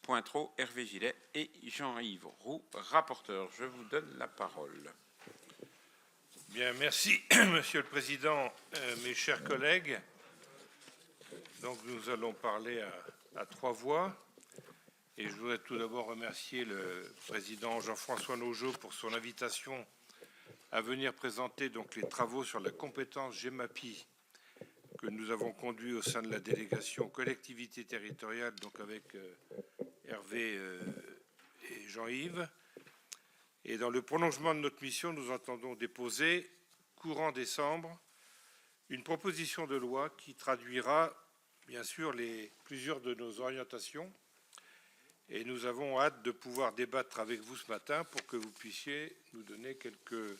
Pointreau, Hervé Gillet et Jean-Yves Roux, rapporteurs. Je vous donne la parole. Bien, merci, Monsieur le Président, mes chers collègues. Donc, nous allons parler à trois voix. Et je voudrais tout d'abord remercier le Président Jean-François Nogeot pour son invitation à venir présenter donc les travaux sur la compétence GEMAPI que nous avons conduits au sein de la délégation collectivité territoriale, donc avec Hervé et Jean-Yves. Et dans le prolongement de notre mission, nous entendons déposer, courant décembre, une proposition de loi qui traduira, bien sûr, plusieurs de nos orientations. Et nous avons hâte de pouvoir débattre avec vous ce matin pour que vous puissiez nous donner quelques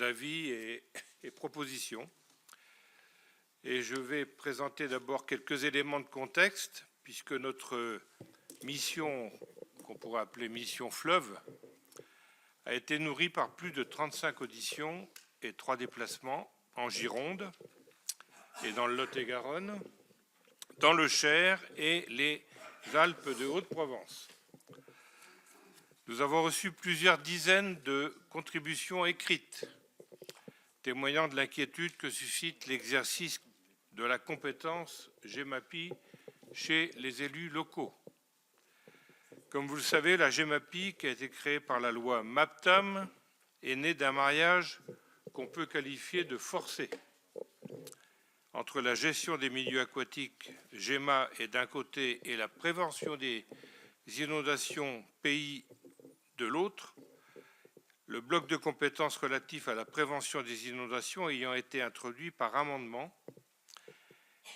avis et propositions. Et je vais présenter d'abord quelques éléments de contexte, puisque notre mission, qu'on pourrait appeler mission fleuve, a été nourrie par plus de 35 auditions et 3 déplacements en Gironde et dans le Lot-et-Garonne, dans le Cher et les Alpes de Haute-Provence. Nous avons reçu plusieurs dizaines de contributions écrites, témoignant de l'inquiétude que suscite l'exercice de la compétence GEMAPI chez les élus locaux. Comme vous le savez, la GEMAPI, qui a été créée par la loi MAPTAM, est née d'un mariage qu'on peut qualifier de forcé entre la gestion des milieux aquatiques GEMA et d'un côté et la prévention des inondations pays de l'autre, le bloc de compétences relatif à la prévention des inondations ayant été introduit par amendement.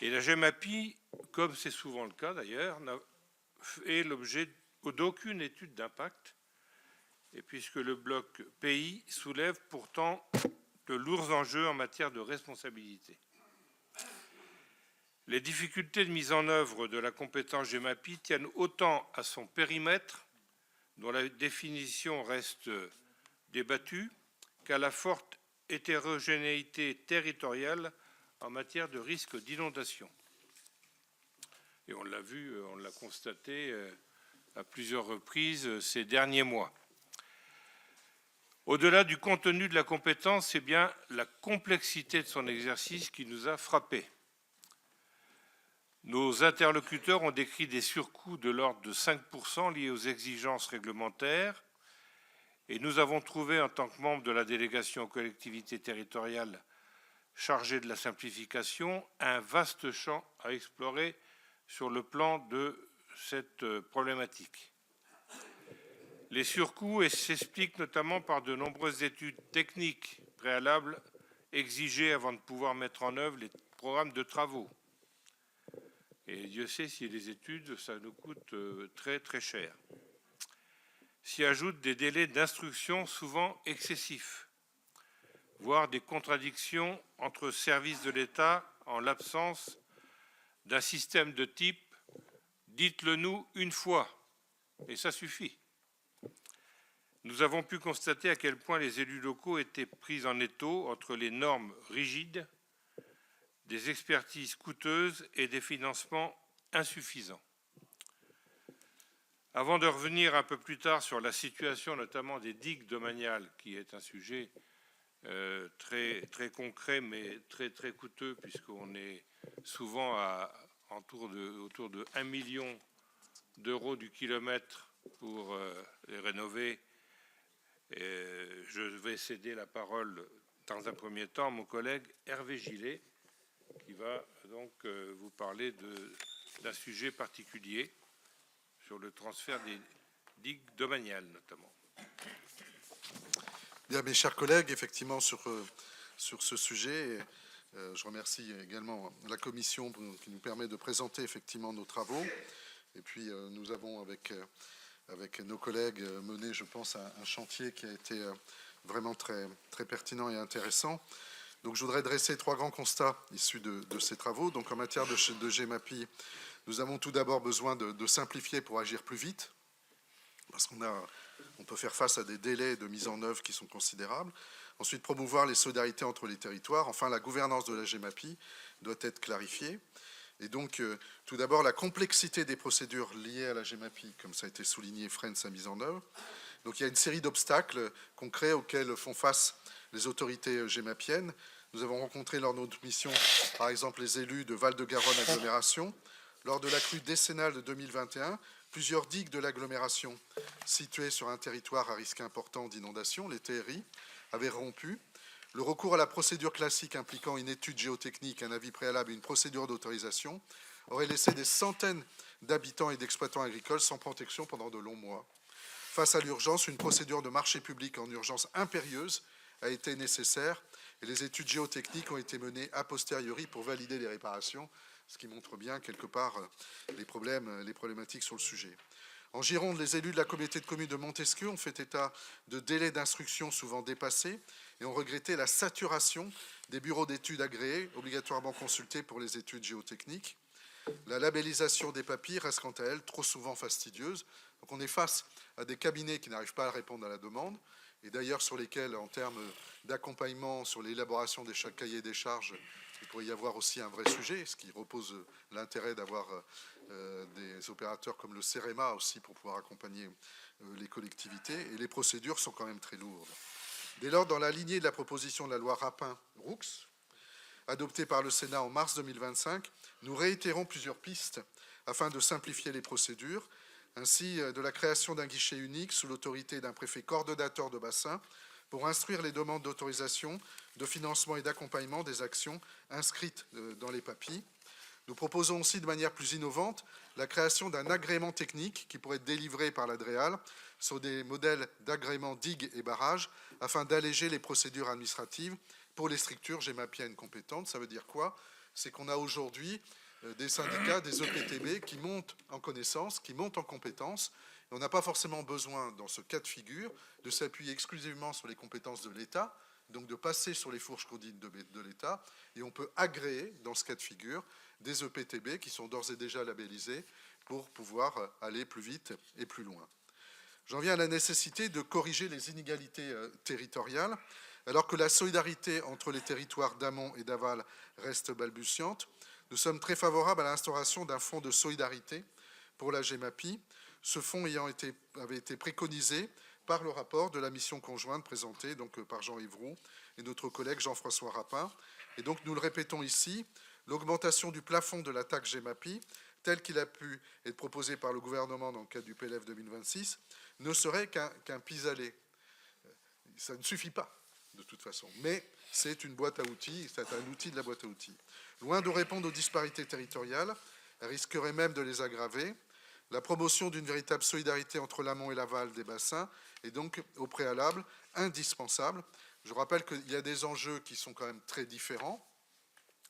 Et la GEMAPI, comme c'est souvent le cas d'ailleurs, n'a fait l'objet d'aucune étude d'impact, et puisque le bloc pays soulève pourtant de lourds enjeux en matière de responsabilité. Les difficultés de mise en œuvre de la compétence GEMAPI tiennent autant à son périmètre, dont la définition reste débattue, qu'à la forte hétérogénéité territoriale en matière de risque d'inondation. Et on l'a vu, on l'a constaté à plusieurs reprises ces derniers mois. Au-delà du contenu de la compétence, c'est bien la complexité de son exercice qui nous a frappés. Nos interlocuteurs ont décrit des surcoûts de l'ordre de 5% liés aux exigences réglementaires, et nous avons trouvé, en tant que membre de la délégation aux collectivités territoriales chargée de la simplification, un vaste champ à explorer sur le plan de cette problématique. Les surcoûts s'expliquent notamment par de nombreuses études techniques préalables exigées avant de pouvoir mettre en œuvre les programmes de travaux. Et Dieu sait si les études, ça nous coûte très très cher. S'y ajoutent des délais d'instruction souvent excessifs, voire des contradictions entre services de l'État en l'absence d'un système de type « dites-le nous une fois » et ça suffit. Nous avons pu constater à quel point les élus locaux étaient pris en étau entre les normes rigides, des expertises coûteuses et des financements insuffisants. Avant de revenir un peu plus tard sur la situation notamment des digues domaniales, qui est un sujet très, très concret mais très, très coûteux, puisqu'on est souvent autour de 1 million d'euros du kilomètre pour les rénover. Et je vais céder la parole dans un premier temps à mon collègue Hervé Gillet, qui va donc vous parler d'un sujet particulier sur le transfert des digues domaniales notamment. Bien, mes chers collègues, effectivement sur ce sujet, je remercie également la commission qui nous permet de présenter effectivement nos travaux. Et puis nous avons avec nos collègues mené, je pense, un chantier qui a été vraiment très, très pertinent et intéressant. Donc je voudrais dresser 3 grands constats issus de ces travaux. Donc en matière de GEMAPI, nous avons tout d'abord besoin de simplifier pour agir plus vite, parce qu'on peut faire face à des délais de mise en œuvre qui sont considérables. Ensuite, promouvoir les solidarités entre les territoires. Enfin, la gouvernance de la GEMAPI doit être clarifiée. Et donc, tout d'abord, la complexité des procédures liées à la GEMAPI, comme ça a été souligné, freine sa mise en œuvre. Donc, il y a une série d'obstacles concrets auxquels font face les autorités gémapiennes. Nous avons rencontré lors de notre mission, par exemple, les élus de Val-de-Garonne Agglomération. Lors de la crue décennale de 2021, plusieurs digues de l'agglomération situées sur un territoire à risque important d'inondation, les TRI, avaient rompu. Le recours à la procédure classique impliquant une étude géotechnique, un avis préalable et une procédure d'autorisation aurait laissé des centaines d'habitants et d'exploitants agricoles sans protection pendant de longs mois. Face à l'urgence, une procédure de marché public en urgence impérieuse a été nécessaire et les études géotechniques ont été menées a posteriori pour valider les réparations, ce qui montre bien quelque part les problématiques sur le sujet. En Gironde, les élus de la communauté de communes de Montesquieu ont fait état de délais d'instruction souvent dépassés et ont regretté la saturation des bureaux d'études agréés, obligatoirement consultés pour les études géotechniques. La labellisation des papiers reste quant à elle trop souvent fastidieuse. Donc on est face à des cabinets qui n'arrivent pas à répondre à la demande et d'ailleurs sur lesquels, en termes d'accompagnement sur l'élaboration des cahiers des charges, il pourrait y avoir aussi un vrai sujet, ce qui repose l'intérêt d'avoir des opérateurs comme le CEREMA aussi pour pouvoir accompagner les collectivités. Et les procédures sont quand même très lourdes. Dès lors, dans la lignée de la proposition de la loi Rapin-Roux, adoptée par le Sénat en mars 2025, nous réitérons plusieurs pistes afin de simplifier les procédures, ainsi de la création d'un guichet unique sous l'autorité d'un préfet coordonnateur de bassin pour instruire les demandes d'autorisation, de financement et d'accompagnement des actions inscrites dans les PAPI. Nous proposons aussi de manière plus innovante la création d'un agrément technique qui pourrait être délivré par la DREAL sur des modèles d'agrément digues et barrages afin d'alléger les procédures administratives pour les structures gémapiennes compétentes. Ça veut dire quoi? C'est qu'on a aujourd'hui des syndicats, des EPTB qui montent en connaissance, qui montent en compétences. Et on n'a pas forcément besoin, dans ce cas de figure, de s'appuyer exclusivement sur les compétences de l'État, donc de passer sur les fourches codines de l'État. Et on peut agréer, dans ce cas de figure, des EPTB qui sont d'ores et déjà labellisés pour pouvoir aller plus vite et plus loin. J'en viens à la nécessité de corriger les inégalités territoriales. Alors que la solidarité entre les territoires d'amont et d'aval reste balbutiante, nous sommes très favorables à l'instauration d'un fonds de solidarité pour la GEMAPI, ce fonds avait été préconisé par le rapport de la mission conjointe présentée donc, par Jean-Yves Roux et notre collègue Jean-François Rapin. Et donc nous le répétons ici, l'augmentation du plafond de la taxe GEMAPI, tel qu'il a pu être proposé par le gouvernement dans le cadre du PLF 2026, ne serait qu'un pis-aller. Ça ne suffit pas, de toute façon. Mais c'est une boîte à outils, c'est un outil de la boîte à outils. Loin de répondre aux disparités territoriales, elle risquerait même de les aggraver. La promotion d'une véritable solidarité entre l'amont et l'aval des bassins est donc au préalable indispensable. Je rappelle qu'il y a des enjeux qui sont quand même très différents,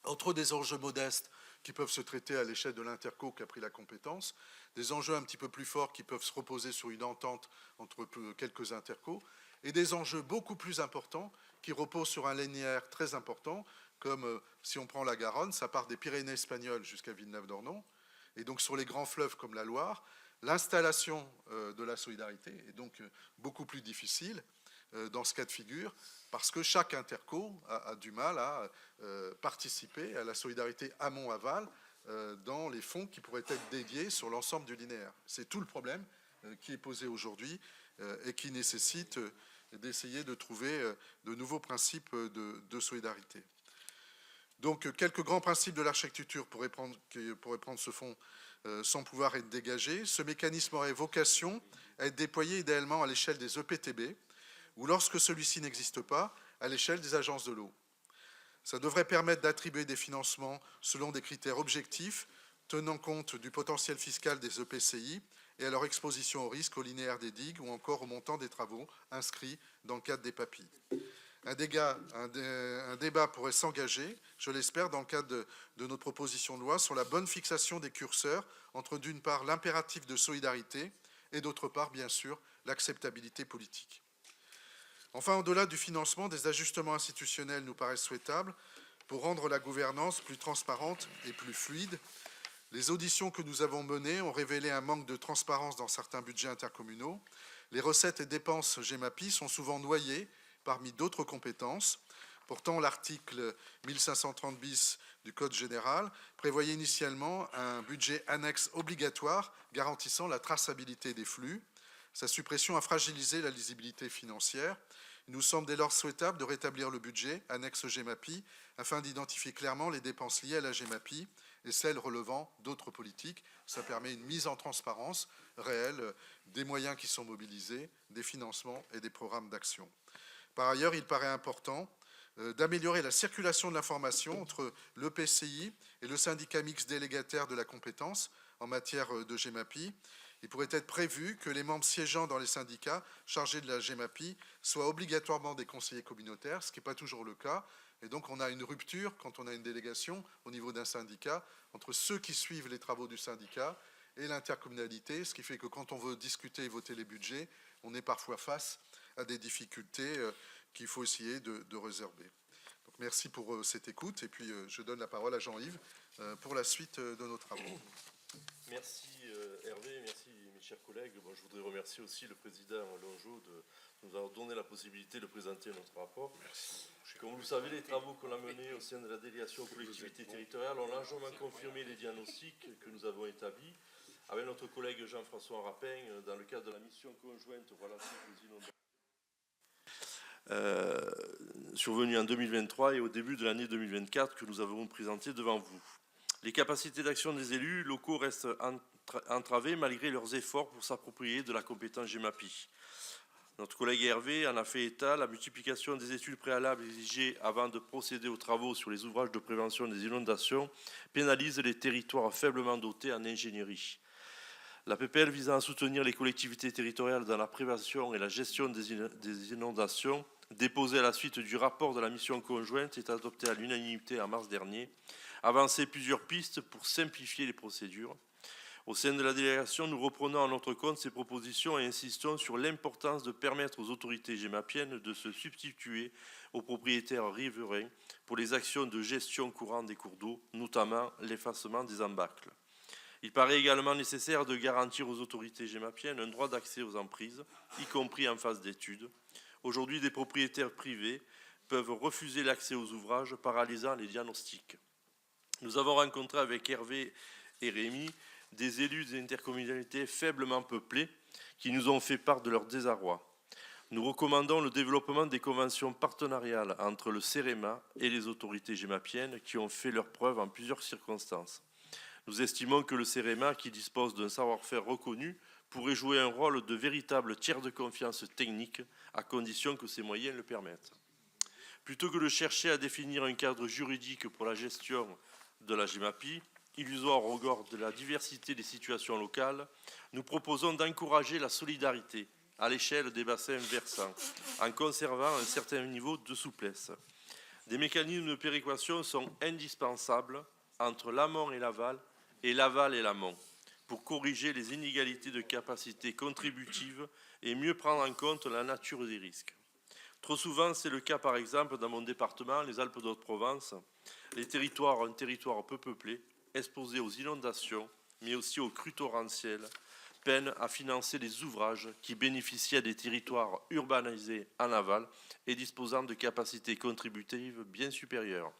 entre des enjeux modestes qui peuvent se traiter à l'échelle de l'interco qui a pris la compétence, des enjeux un petit peu plus forts qui peuvent se reposer sur une entente entre quelques intercos, et des enjeux beaucoup plus importants qui reposent sur un linéaire très important, comme si on prend la Garonne, ça part des Pyrénées espagnoles jusqu'à Villeneuve-d'Ornon, et donc sur les grands fleuves comme la Loire, l'installation de la solidarité est donc beaucoup plus difficile dans ce cas de figure, parce que chaque interco a du mal à participer à la solidarité amont-aval dans les fonds qui pourraient être dédiés sur l'ensemble du linéaire. C'est tout le problème qui est posé aujourd'hui et qui nécessite d'essayer de trouver de nouveaux principes de solidarité. Donc, quelques grands principes de l'architecture pourraient prendre ce fonds sans pouvoir être dégagés. Ce mécanisme aurait vocation à être déployé idéalement à l'échelle des EPTB, ou lorsque celui-ci n'existe pas, à l'échelle des agences de l'eau. Ça devrait permettre d'attribuer des financements selon des critères objectifs, tenant compte du potentiel fiscal des EPCI et à leur exposition au risque, au linéaire des digues ou encore au montant des travaux inscrits dans le cadre des PAPI. Un débat pourrait s'engager, je l'espère, dans le cadre de notre proposition de loi sur la bonne fixation des curseurs entre, d'une part, l'impératif de solidarité et, d'autre part, bien sûr, l'acceptabilité politique. Enfin, au-delà du financement, des ajustements institutionnels nous paraissent souhaitables pour rendre la gouvernance plus transparente et plus fluide. Les auditions que nous avons menées ont révélé un manque de transparence dans certains budgets intercommunaux. Les recettes et dépenses GEMAPI sont souvent noyées parmi d'autres compétences. Pourtant, l'article 1530 bis du Code général prévoyait initialement un budget annexe obligatoire garantissant la traçabilité des flux. Sa suppression a fragilisé la lisibilité financière. Il nous semble dès lors souhaitable de rétablir le budget annexe GEMAPI afin d'identifier clairement les dépenses liées à la GEMAPI et celles relevant d'autres politiques. Ça permet une mise en transparence réelle des moyens qui sont mobilisés, des financements et des programmes d'action. Par ailleurs, il paraît important d'améliorer la circulation de l'information entre l'EPCI et le syndicat mixte délégataire de la compétence en matière de GEMAPI. Il pourrait être prévu que les membres siégeant dans les syndicats chargés de la GEMAPI soient obligatoirement des conseillers communautaires, ce qui n'est pas toujours le cas. Et donc on a une rupture, quand on a une délégation au niveau d'un syndicat, entre ceux qui suivent les travaux du syndicat et l'intercommunalité, ce qui fait que quand on veut discuter et voter les budgets, on est parfois face à des difficultés qu'il faut essayer de résorber. Donc merci pour cette écoute, et puis je donne la parole à Jean-Yves pour la suite de nos travaux. Merci Hervé, merci mes chers collègues. Bon, je voudrais remercier aussi le président Longeau de nous avoir donné la possibilité de présenter notre rapport. Merci. Comme vous le savez, les travaux qu'on a menés au sein de la délégation aux collectivités territoriales ont largement confirmé les diagnostics que nous avons établis avec notre collègue Jean-François Rapin dans le cadre de la mission conjointe relative aux inondations survenue en 2023 et au début de l'année 2024 que nous avons présenté devant vous. Les capacités d'action des élus locaux restent entravées malgré leurs efforts pour s'approprier de la compétence GEMAPI. Notre collègue Hervé en a fait état, la multiplication des études préalables exigées avant de procéder aux travaux sur les ouvrages de prévention des inondations pénalise les territoires faiblement dotés en ingénierie. La PPL visant à soutenir les collectivités territoriales dans la prévention et la gestion des inondations, déposée à la suite du rapport de la mission conjointe, est adoptée à l'unanimité en mars dernier, avancer plusieurs pistes pour simplifier les procédures. Au sein de la délégation, nous reprenons à notre compte ces propositions et insistons sur l'importance de permettre aux autorités gémapiennes de se substituer aux propriétaires riverains pour les actions de gestion courante des cours d'eau, notamment l'effacement des embâcles. Il paraît également nécessaire de garantir aux autorités gémapiennes un droit d'accès aux emprises, y compris en phase d'étude. Aujourd'hui, des propriétaires privés peuvent refuser l'accès aux ouvrages, paralysant les diagnostics. Nous avons rencontré avec Hervé et Rémi des élus des intercommunalités faiblement peuplées qui nous ont fait part de leur désarroi. Nous recommandons le développement des conventions partenariales entre le CEREMA et les autorités gémapiennes qui ont fait leurs preuves en plusieurs circonstances. Nous estimons que le CEREMA, qui dispose d'un savoir-faire reconnu, pourrait jouer un rôle de véritable tiers de confiance technique, à condition que ses moyens le permettent. Plutôt que de chercher à définir un cadre juridique pour la gestion de la GEMAPI, illusoire au regard de la diversité des situations locales, nous proposons d'encourager la solidarité à l'échelle des bassins versants, en conservant un certain niveau de souplesse. Des mécanismes de péréquation sont indispensables entre l'amont et l'aval et l'amont, pour corriger les inégalités de capacité contributive et mieux prendre en compte la nature des risques. Trop souvent, c'est le cas par exemple dans mon département, les Alpes d'Haute-Provence, un territoire peu peuplé, exposé aux inondations, mais aussi aux crues torrentielles, peinent à financer les ouvrages qui bénéficient à des territoires urbanisés en aval et disposant de capacités contributives bien supérieures.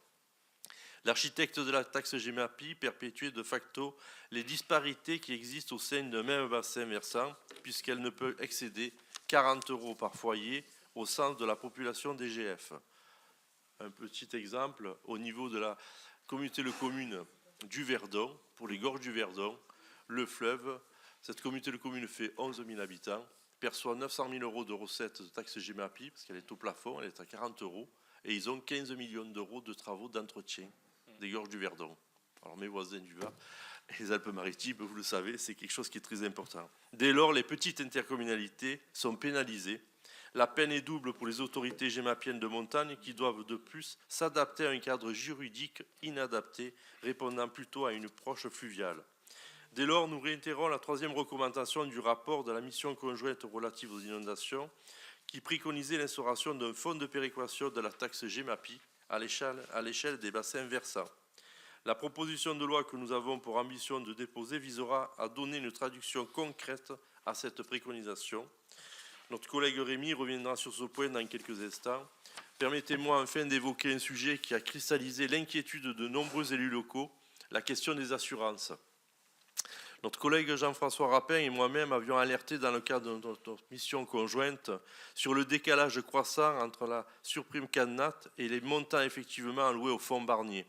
L'architecte de la taxe GEMAPI perpétuait de facto les disparités qui existent au sein d'un même bassin versant, puisqu'elle ne peut excéder 40 € par foyer au sein de la population DGF. Un petit exemple, au niveau de la communauté de communes du Verdon, pour les gorges du Verdon, le fleuve, cette communauté de communes fait 11 000 habitants, perçoit 900 000 € de recettes de taxe GEMAPI, parce qu'elle est au plafond, elle est à 40 €, et ils ont 15 millions d'euros de travaux d'entretien des gorges du Verdon. Alors mes voisins du Var, les Alpes-Maritimes, vous le savez, c'est quelque chose qui est très important. Dès lors, les petites intercommunalités sont pénalisées. La peine est double pour les autorités gémapiennes de montagne qui doivent de plus s'adapter à un cadre juridique inadapté, répondant plutôt à une approche fluviale. Dès lors, nous réitérons la troisième recommandation du rapport de la mission conjointe relative aux inondations qui préconisait l'instauration d'un fonds de péréquation de la taxe GEMAPI à l'échelle des bassins versants. La proposition de loi que nous avons pour ambition de déposer visera à donner une traduction concrète à cette préconisation. Notre collègue Rémi reviendra sur ce point dans quelques instants. Permettez-moi enfin d'évoquer un sujet qui a cristallisé l'inquiétude de nombreux élus locaux, la question des assurances. Notre collègue Jean-François Rapin et moi-même avions alerté dans le cadre de notre mission conjointe sur le décalage croissant entre la surprime CatNat et les montants effectivement alloués au fonds Barnier.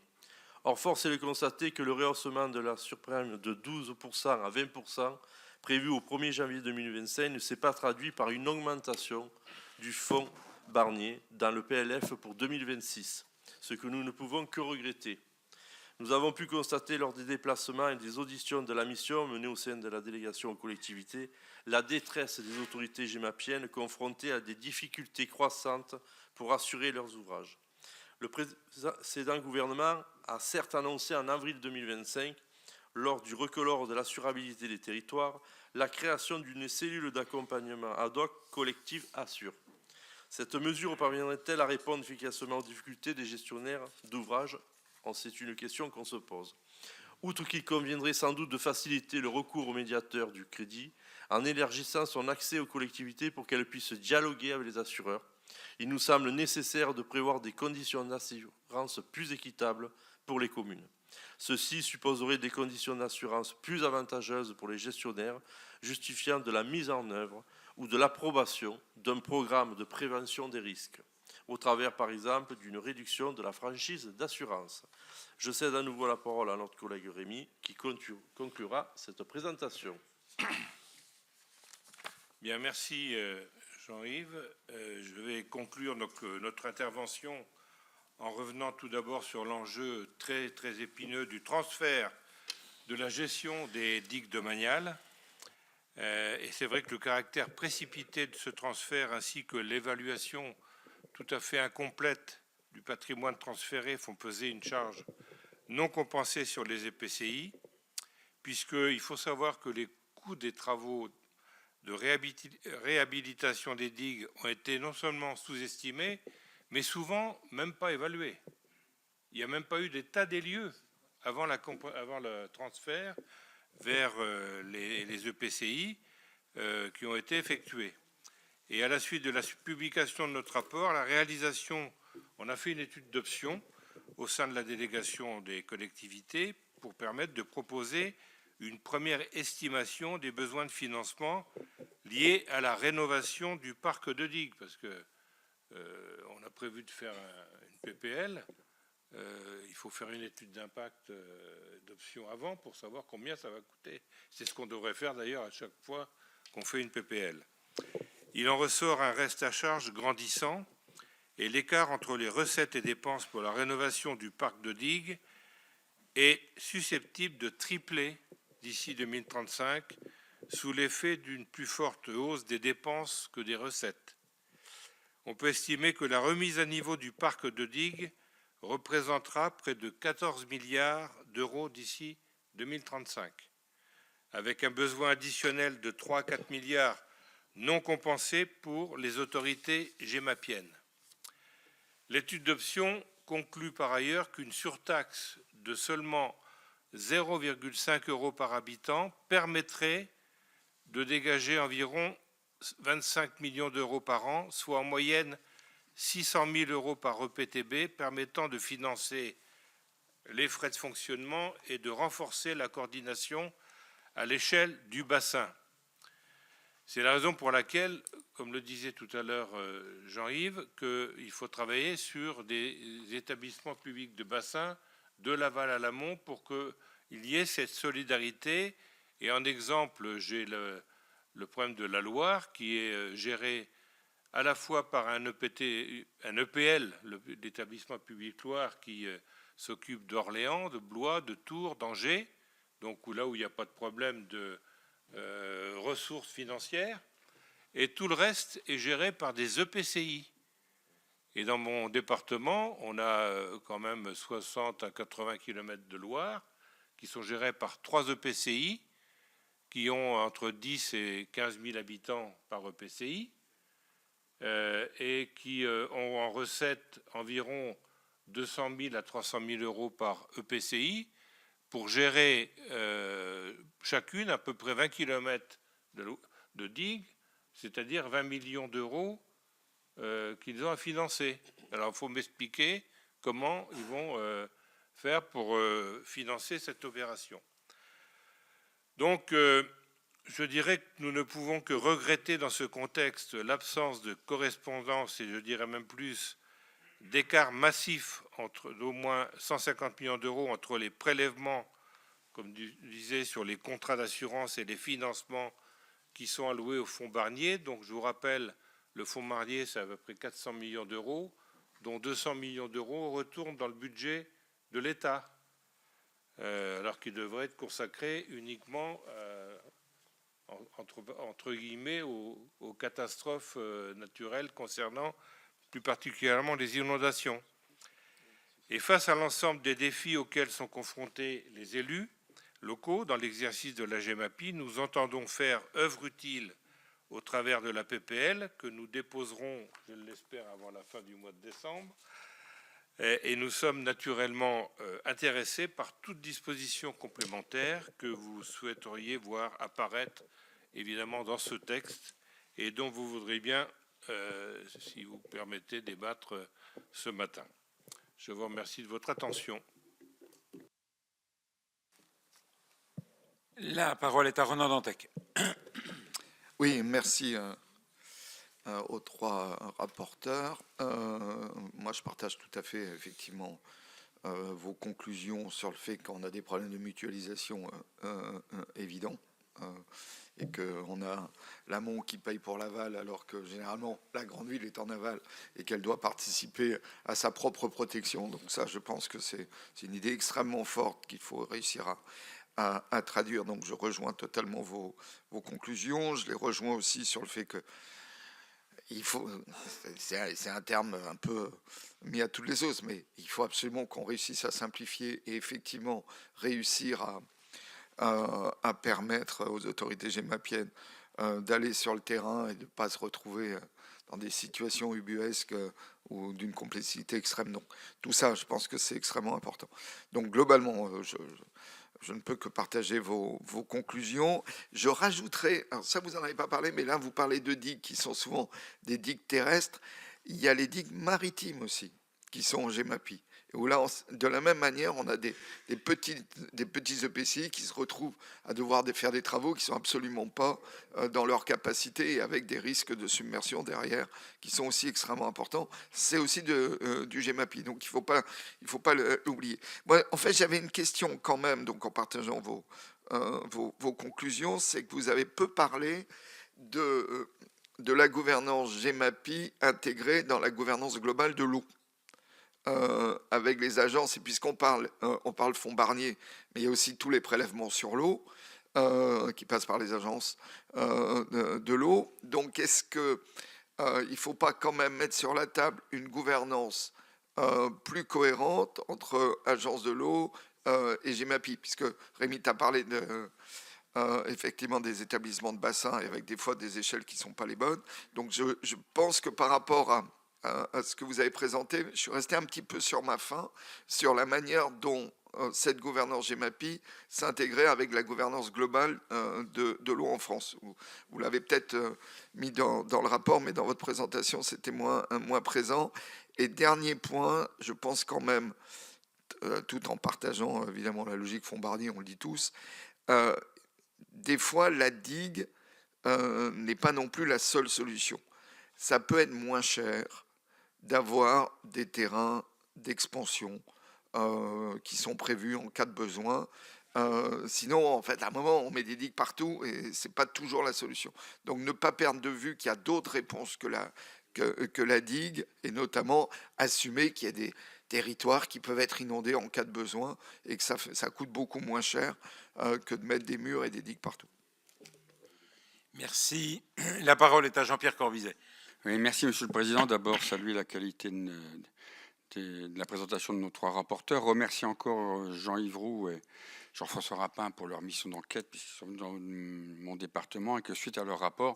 Or, force est de constater que le rehaussement de la surprime de 12% à 20% prévu au 1er janvier 2025 ne s'est pas traduit par une augmentation du fonds Barnier dans le PLF pour 2026, ce que nous ne pouvons que regretter. Nous avons pu constater lors des déplacements et des auditions de la mission menée au sein de la délégation aux collectivités la détresse des autorités gémapiennes confrontées à des difficultés croissantes pour assurer leurs ouvrages. Le précédent gouvernement a certes annoncé en avril 2025, lors du recolore de l'assurabilité des territoires, la création d'une cellule d'accompagnement ad hoc collective Assure. Cette mesure parviendrait-elle à répondre efficacement aux difficultés des gestionnaires d'ouvrages ? C'est une question qu'on se pose. Outre qu'il conviendrait sans doute de faciliter le recours au médiateur du crédit en élargissant son accès aux collectivités pour qu'elles puissent dialoguer avec les assureurs, il nous semble nécessaire de prévoir des conditions d'assurance plus équitables pour les communes. Ceci supposerait des conditions d'assurance plus avantageuses pour les gestionnaires, justifiant de la mise en œuvre ou de l'approbation d'un programme de prévention des risques, au travers par exemple d'une réduction de la franchise d'assurance. Je cède à nouveau la parole à notre collègue Rémy qui conclura cette présentation. Bien, merci Jean-Yves. Je vais conclure notre intervention en revenant tout d'abord sur l'enjeu très, très épineux du transfert de la gestion des digues domaniales. Et c'est vrai que le caractère précipité de ce transfert ainsi que l'évaluation tout à fait incomplète du patrimoine transféré font peser une charge non compensée sur les EPCI, puisqu'il faut savoir que les coûts des travaux de réhabilitation des digues ont été non seulement sous-estimés, mais souvent même pas évalués. Il n'y a même pas eu d'état des lieux avant le transfert vers les EPCI qui ont été effectués. Et à la suite de la publication de notre rapport, on a fait une étude d'option au sein de la délégation des collectivités pour permettre de proposer une première estimation des besoins de financement liés à la rénovation du parc de digues, parce que on a prévu de faire une PPL. Il faut faire une étude d'impact d'option avant pour savoir combien ça va coûter. C'est ce qu'on devrait faire d'ailleurs à chaque fois qu'on fait une PPL. Il en ressort un reste à charge grandissant et l'écart entre les recettes et dépenses pour la rénovation du parc de digues est susceptible de tripler d'ici 2035 sous l'effet d'une plus forte hausse des dépenses que des recettes. On peut estimer que la remise à niveau du parc de digues représentera près de 14 milliards d'euros d'ici 2035, avec un besoin additionnel de 3 à 4 milliards non compensés pour les autorités gémapiennes. L'étude d'option conclut par ailleurs qu'une surtaxe de seulement 0,5 € par habitant permettrait de dégager environ 25 millions d'euros par an, soit en moyenne 600 000 € par EPTB, permettant de financer les frais de fonctionnement et de renforcer la coordination à l'échelle du bassin. C'est la raison pour laquelle, comme le disait tout à l'heure Jean-Yves, qu'il faut travailler sur des établissements publics de bassin de l'aval à l'amont pour qu'il y ait cette solidarité. Et en exemple, j'ai le problème de la Loire qui est géré à la fois par un EPL, l'établissement public Loire, qui s'occupe d'Orléans, de Blois, de Tours, d'Angers, donc là où il n'y a pas de problème de ressources financières, et tout le reste est géré par des EPCI. Et dans mon département, on a quand même 60 à 80 km de Loire qui sont gérés par 3 EPCI qui ont entre 10 et 15 000 habitants par EPCI et qui ont en recette environ 200 000 à 300 000 € par EPCI pour gérer chacune à peu près 20 km de digues, c'est-à-dire 20 millions d'euros qu'ils ont à financer. Alors, il faut m'expliquer comment ils vont faire pour financer cette opération. Donc, je dirais que nous ne pouvons que regretter dans ce contexte l'absence de correspondance, et je dirais même plus, d'écart massif d'au moins 150 millions d'euros entre les prélèvements, comme je disais, sur les contrats d'assurance et les financements qui sont alloués au fonds Barnier. Donc, je vous rappelle, le fonds Barnier, c'est à peu près 400 millions d'euros, dont 200 millions d'euros retournent dans le budget de l'État, alors qu'il devrait être consacré uniquement entre guillemets aux catastrophes naturelles concernant plus particulièrement les inondations. Et face à l'ensemble des défis auxquels sont confrontés les élus locaux dans l'exercice de la GEMAPI, nous entendons faire œuvre utile au travers de la PPL que nous déposerons, je l'espère, avant la fin du mois de décembre. Et nous sommes naturellement intéressés par toute disposition complémentaire que vous souhaiteriez voir apparaître évidemment dans ce texte et dont vous voudrez bien, si vous permettez, débattre ce matin. Je vous remercie de votre attention. La parole est à Ronan Dantec. Oui, merci aux trois rapporteurs. Moi, je partage tout à fait, effectivement, vos conclusions sur le fait qu'on a des problèmes de mutualisation évidents et qu'on a l'amont qui paye pour l'aval, alors que généralement, la grande ville est en aval et qu'elle doit participer à sa propre protection. Donc ça, je pense que c'est une idée extrêmement forte qu'il faut réussir à traduire. Donc je rejoins totalement vos conclusions. Je les rejoins aussi sur le fait que c'est un terme un peu mis à toutes les sauces, mais il faut absolument qu'on réussisse à simplifier et effectivement réussir à permettre aux autorités gémapiennes d'aller sur le terrain et de ne pas se retrouver dans des situations ubuesques ou d'une complexité extrême. Donc tout ça, je pense que c'est extrêmement important. Donc globalement, je ne peux que partager vos conclusions. Je rajouterai, alors ça vous n'en avez pas parlé, mais là vous parlez de digues qui sont souvent des digues terrestres. Il y a les digues maritimes aussi, qui sont en GEMAPI. Où là, de la même manière, on a des petits EPCI qui se retrouvent à devoir faire des travaux qui ne sont absolument pas dans leur capacité et avec des risques de submersion derrière qui sont aussi extrêmement importants. C'est aussi du GEMAPI, donc il ne faut pas l'oublier. Moi, en fait, j'avais une question quand même, donc en partageant vos conclusions, c'est que vous avez peu parlé de la gouvernance GEMAPI intégrée dans la gouvernance globale de l'eau. Avec les agences, et puisqu'on parle fonds Barnier, mais il y a aussi tous les prélèvements sur l'eau qui passent par les agences de l'eau. Donc est-ce que il ne faut pas quand même mettre sur la table une gouvernance plus cohérente entre agences de l'eau et GEMAPI, puisque Rémi t'a parlé effectivement des établissements de bassin et avec des fois des échelles qui ne sont pas les bonnes. Donc je pense que par rapport à ce que vous avez présenté, je suis resté un petit peu sur ma faim, sur la manière dont cette gouvernance GEMAPI s'intégrait avec la gouvernance globale de l'eau en France. Vous l'avez peut-être mis dans le rapport, mais dans votre présentation, c'était moins présent. Et dernier point, je pense quand même, tout en partageant évidemment la logique fonds Barnier, on le dit tous, des fois la digue n'est pas non plus la seule solution. Ça peut être moins cher d'avoir des terrains d'expansion qui sont prévus en cas de besoin. Sinon, en fait, à un moment, on met des digues partout et ce n'est pas toujours la solution. Donc, ne pas perdre de vue qu'il y a d'autres réponses que la digue, et notamment assumer qu'il y a des territoires qui peuvent être inondés en cas de besoin et que ça coûte beaucoup moins cher que de mettre des murs et des digues partout. Merci. La parole est à Jean-Pierre Corbizet. Oui, merci Monsieur le Président. D'abord, saluer la qualité de la présentation de nos trois rapporteurs. Remercier encore Jean-Yves Roux et Jean-François Rapin pour leur mission d'enquête, puisqu'ils sont dans mon département et que suite à leur rapport,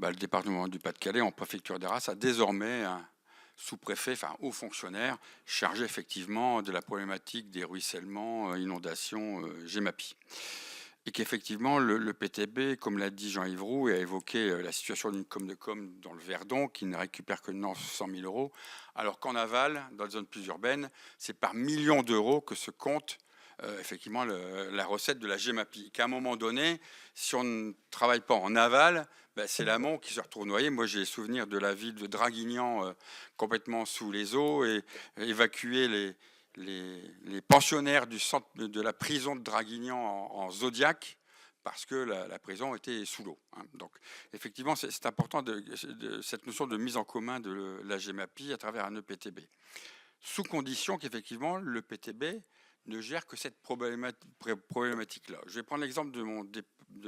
le département du Pas-de-Calais, en préfecture d'Arras, a désormais un sous-préfet, enfin haut fonctionnaire, chargé effectivement de la problématique des ruissellements, inondations, GEMAPI. et qu'effectivement le PTB, comme l'a dit Jean-Yves Roux, a évoqué la situation d'une com dans le Verdon qui ne récupère que 900 000 euros, alors qu'en aval, dans les zones plus urbaines, c'est par millions d'euros que se compte effectivement la recette de la GEMAPI. Qu'à un moment donné, si on ne travaille pas en aval, ben, c'est l'amont qui se retrouve noyé. Moi, j'ai souvenir de la ville de Draguignan complètement sous les eaux et évacuer les pensionnaires du centre de la prison de Draguignan en Zodiac parce que la prison était sous l'eau. Hein. Donc, effectivement, c'est important cette notion de mise en commun de la GEMAPI à travers un EPTB, sous condition qu'effectivement le PTB ne gère que cette problématique-là. Je vais prendre l'exemple de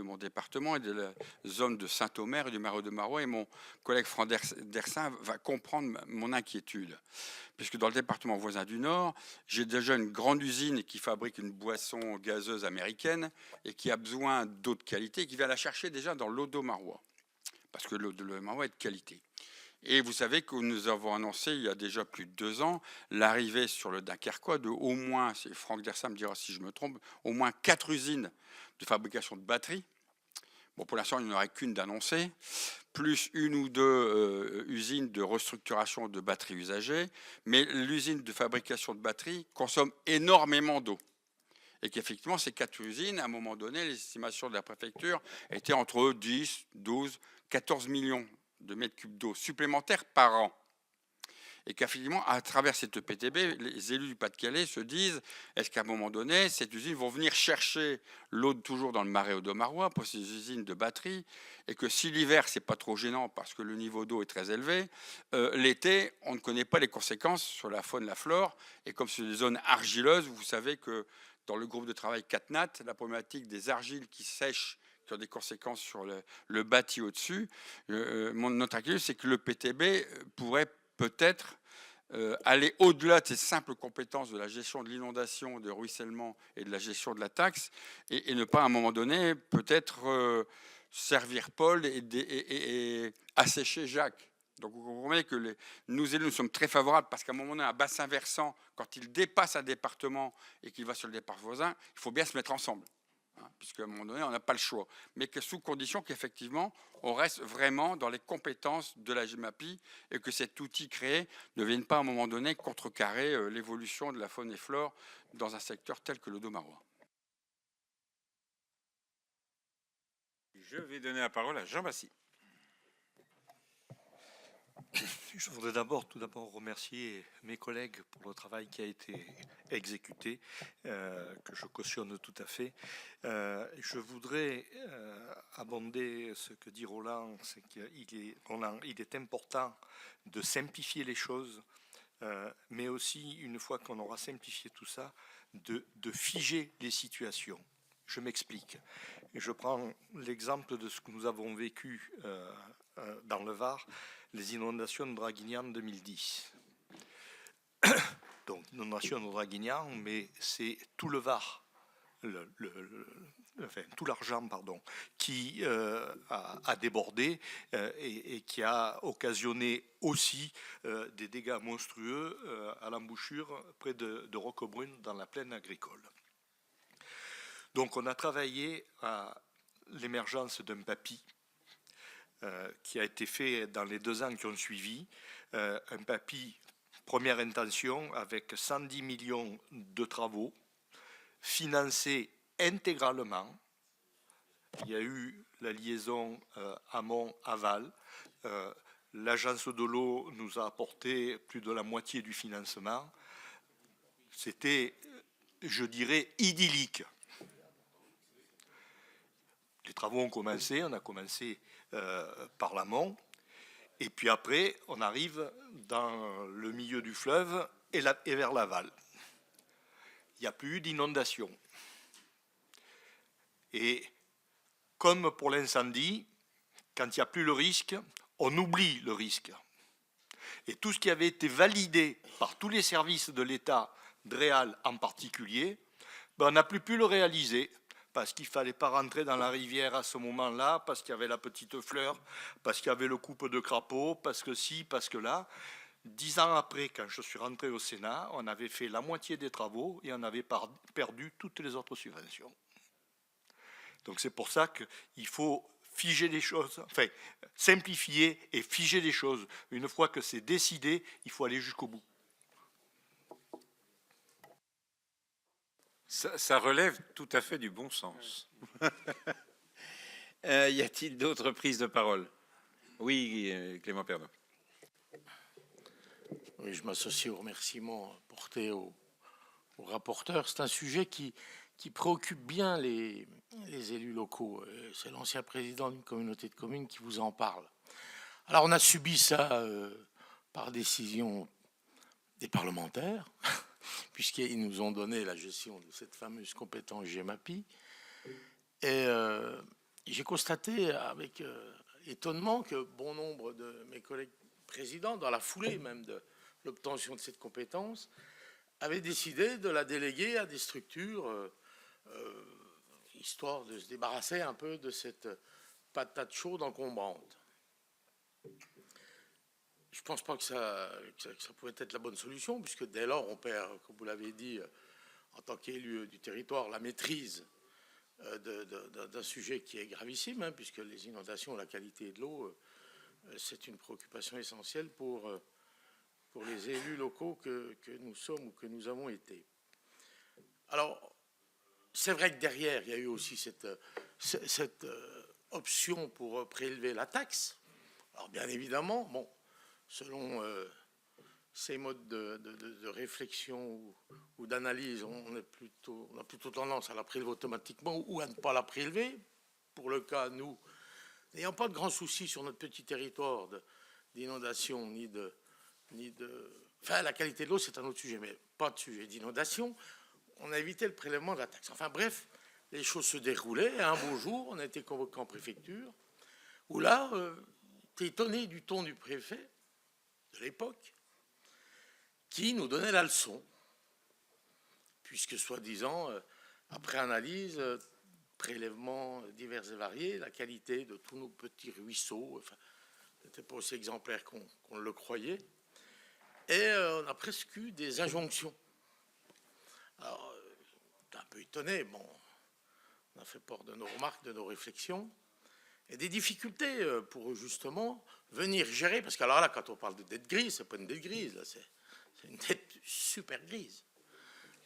mon département et de la zone de Saint-Omer et du Marais de Marois, et mon collègue Franck Dersin va comprendre mon inquiétude. Puisque dans le département voisin du Nord, j'ai déjà une grande usine qui fabrique une boisson gazeuse américaine et qui a besoin d'eau de qualité et qui va la chercher déjà dans l'eau d'eau marois. Parce que l'eau de Marois est de qualité. Et vous savez que nous avons annoncé il y a déjà plus de 2 ans l'arrivée sur le Dunkerquois de au moins, Franck Dersin me dira si je me trompe, au moins 4 usines de fabrication de batteries. Bon, pour l'instant, il n'y en aurait qu'une d'annoncée, plus 1 ou 2 usines de restructuration de batteries usagées. Mais l'usine de fabrication de batteries consomme énormément d'eau. Et qu'effectivement, ces 4 usines, à un moment donné, les estimations de la préfecture étaient entre 10, 12, 14 millions de mètres cubes d'eau supplémentaires par an. Et qu'effectivement, à travers cette EPTB, les élus du Pas-de-Calais se disent, est-ce qu'à un moment donné, ces usines vont venir chercher l'eau toujours dans le Marais audomarois pour ces usines de batterie, et que si l'hiver, c'est pas trop gênant parce que le niveau d'eau est très élevé, l'été, on ne connaît pas les conséquences sur la faune, la flore, et comme c'est des zones argileuses, vous savez que dans le groupe de travail CatNat, la problématique des argiles qui sèchent, qui ont des conséquences sur le bâti au-dessus. Notre inquiétude, c'est que le PTB pourrait peut-être aller au-delà de ces simples compétences de la gestion de l'inondation, de ruissellement et de la gestion de la taxe, et ne pas à un moment donné peut-être servir Paul et assécher Jacques. Donc vous comprenez que nous élus, nous sommes très favorables parce qu'à un moment donné, un bassin versant, quand il dépasse un département et qu'il va sur le département voisin, il faut bien se mettre ensemble. Hein, puisqu'à un moment donné, on n'a pas le choix. Mais que sous condition qu'effectivement, on reste vraiment dans les compétences de la GEMAPI et que cet outil créé ne vienne pas à un moment donné contrecarrer l'évolution de la faune et flore dans un secteur tel que le Domarois. Je vais donner la parole à Jean Bassi. Je voudrais tout d'abord remercier mes collègues pour le travail qui a été exécuté, que je cautionne tout à fait. Je voudrais abonder ce que dit Roland, c'est qu'il est important de simplifier les choses, mais aussi, une fois qu'on aura simplifié tout ça, de figer les situations. Je m'explique. Je prends l'exemple de ce que nous avons vécu dans le Var, les inondations de Draguignan en 2010. Donc, inondations de Draguignan, mais c'est tout le Var, tout l'Argent, qui a débordé et qui a occasionné aussi des dégâts monstrueux à l'embouchure près de Roquebrune, dans la plaine agricole. Donc, on a travaillé à l'émergence d'un PAPI qui a été fait dans les 2 ans qui ont suivi, un PAPI première intention avec 110 millions de travaux financés intégralement. Il y a eu la liaison amont-aval. L'agence de l'eau nous a apporté plus de la moitié du financement. C'était, je dirais, idyllique. Les travaux ont commencé, on a commencé par l'amont, et puis après, on arrive dans le milieu du fleuve et vers l'aval. Il n'y a plus eu d'inondation. Et comme pour l'incendie, quand il n'y a plus le risque, on oublie le risque. Et tout ce qui avait été validé par tous les services de l'État, DREAL en particulier, on n'a plus pu le réaliser. Parce qu'il ne fallait pas rentrer dans la rivière à ce moment-là, parce qu'il y avait la petite fleur, parce qu'il y avait le couple de crapauds, parce que ci, parce que là. 10 ans après, quand je suis rentré au Sénat, on avait fait la moitié des travaux et on avait perdu toutes les autres subventions. Donc c'est pour ça qu'il faut figer les choses, enfin simplifier et figer les choses. Une fois que c'est décidé, il faut aller jusqu'au bout. Ça relève tout à fait du bon sens. Y a-t-il d'autres prises de parole? Oui, Clément Pernon. Oui, je m'associe aux remerciements portés au rapporteur. C'est un sujet qui préoccupe bien les élus locaux. C'est l'ancien président d'une communauté de communes qui vous en parle. Alors, on a subi ça par décision des parlementaires, puisqu'ils nous ont donné la gestion de cette fameuse compétence GEMAPI. Et j'ai constaté avec étonnement que bon nombre de mes collègues présidents, dans la foulée même de l'obtention de cette compétence, avaient décidé de la déléguer à des structures, histoire de se débarrasser un peu de cette patate chaude encombrante. Je ne pense pas que ça pouvait être la bonne solution, puisque dès lors, on perd, comme vous l'avez dit, en tant qu'élu du territoire, la maîtrise d'un sujet qui est gravissime, hein, puisque les inondations, la qualité de l'eau, c'est une préoccupation essentielle pour les élus locaux que nous sommes ou que nous avons été. Alors, c'est vrai que derrière, il y a eu aussi cette option pour prélever la taxe. Alors, bien évidemment, bon, selon ces modes de réflexion ou d'analyse, on a plutôt tendance à la prélever automatiquement ou à ne pas la prélever. Pour le cas, nous, n'ayant pas de grands soucis sur notre petit territoire d'inondation Enfin, la qualité de l'eau, c'est un autre sujet, mais pas de sujet d'inondation. On a évité le prélèvement de la taxe. Enfin bref, les choses se déroulaient. Et un beau jour, on a été convoqué en préfecture, où là, t'es étonné du ton du préfet de l'époque, qui nous donnait la leçon, puisque soi-disant, après analyse, prélèvements divers et variés, la qualité de tous nos petits ruisseaux, enfin, n'était pas aussi exemplaire qu'on le croyait. Et on a presque eu des injonctions. Alors, t'es un peu étonné, bon, on a fait part de nos remarques, de nos réflexions, et des difficultés pour justement venir gérer, parce que alors là, quand on parle de dette grise, c'est pas une dette grise, là, c'est une dette super grise.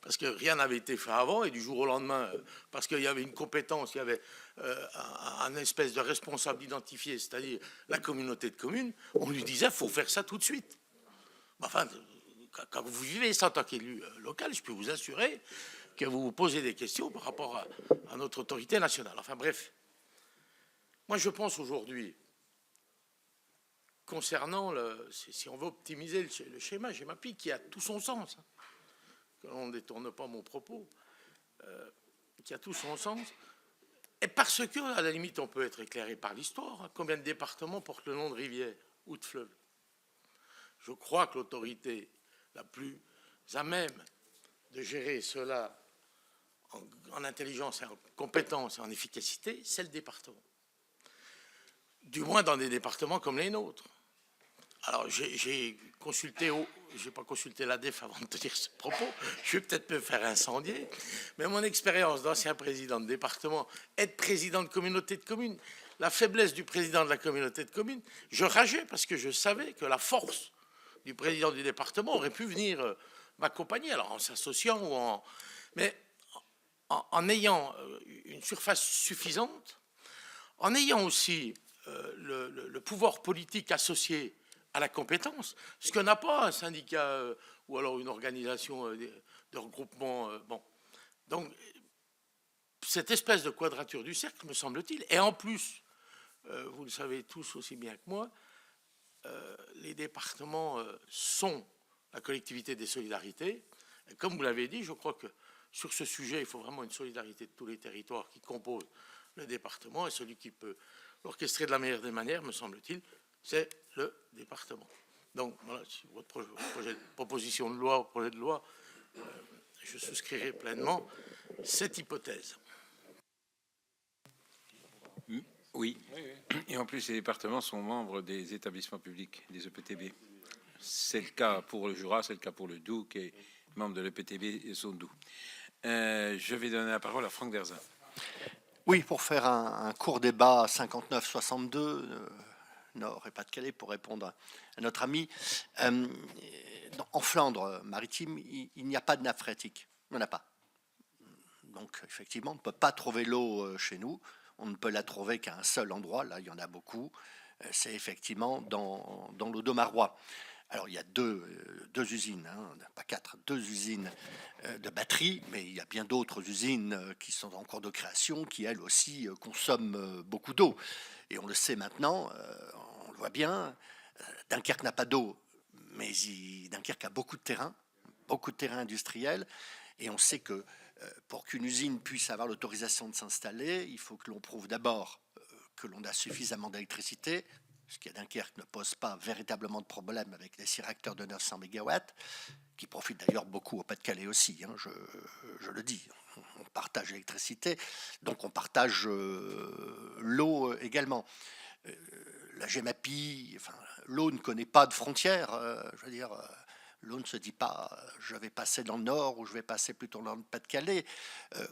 Parce que rien n'avait été fait avant, et du jour au lendemain, parce qu'il y avait une compétence, il y avait un espèce de responsable identifié, c'est-à-dire la communauté de communes, on lui disait, il faut faire ça tout de suite. Enfin, quand vous vivez ça en tant qu'élu local, je peux vous assurer que vous vous posez des questions par rapport à notre autorité nationale. Enfin bref, moi je pense aujourd'hui, concernant, si on veut optimiser le schéma GEMAPI, qui a tout son sens, hein, que l'on ne détourne pas mon propos, qui a tout son sens, et parce que, à la limite, on peut être éclairé par l'histoire. Hein, combien de départements portent le nom de rivière ou de fleuve? Je crois que l'autorité la plus à même de gérer cela en intelligence, en compétence et en efficacité, c'est le département. Du moins dans des départements comme les nôtres. Alors j'ai pas consulté l'ADEF avant de tenir ce propos, je vais peut-être me faire incendier, mais mon expérience d'ancien président de département et de président de communauté de communes, la faiblesse du président de la communauté de communes, je rageais parce que je savais que la force du président du département aurait pu venir m'accompagner, alors en s'associant ou en... Mais en ayant une surface suffisante, en ayant aussi le pouvoir politique associé à la compétence, ce que n'a pas un syndicat ou alors une organisation de regroupement. Bon. Donc, cette espèce de quadrature du cercle, me semble-t-il, et en plus, vous le savez tous aussi bien que moi, les départements sont la collectivité des solidarités. Et comme vous l'avez dit, je crois que sur ce sujet, il faut vraiment une solidarité de tous les territoires qui composent le département, et celui qui peut l'orchestrer de la meilleure des manières, me semble-t-il, c'est le département. Donc, voilà, si votre proposition de loi, projet de loi, je souscrirai pleinement cette hypothèse. Oui. Et en plus, les départements sont membres des établissements publics, des EPTB. C'est le cas pour le Jura, c'est le cas pour le Doubs, qui est membre de l'EPTB et son Doubs. Je vais donner la parole à Franck Derzin. Oui, pour faire un court débat 59-62, Nord et Pas-de-Calais, pour répondre à notre ami. En Flandre maritime, il n'y a pas de nappe phréatique. Il n'y en a pas. Donc, effectivement, on ne peut pas trouver l'eau chez nous. On ne peut la trouver qu'à un seul endroit. Là, il y en a beaucoup. C'est effectivement dans l'Audomarois. Alors, il y a deux usines, hein, pas quatre, deux usines de batteries, mais il y a bien d'autres usines qui sont en cours de création, qui, elles aussi, consomment beaucoup d'eau. Et on le sait maintenant, on le voit bien, Dunkerque n'a pas d'eau, mais Dunkerque a beaucoup de terrain industriel, et on sait que pour qu'une usine puisse avoir l'autorisation de s'installer, il faut que l'on prouve d'abord que l'on a suffisamment d'électricité, ce qui à Dunkerque ne pose pas véritablement de problème avec les 6 réacteurs de 900 MW, qui profitent d'ailleurs beaucoup au Pas-de-Calais aussi, hein, je le dis. On partage l'électricité, donc on partage l'eau également. La GEMAPI, enfin, l'eau ne connaît pas de frontières, je veux dire... L'eau ne se dit pas je vais passer dans le nord ou je vais passer plutôt dans le Pas-de-Calais.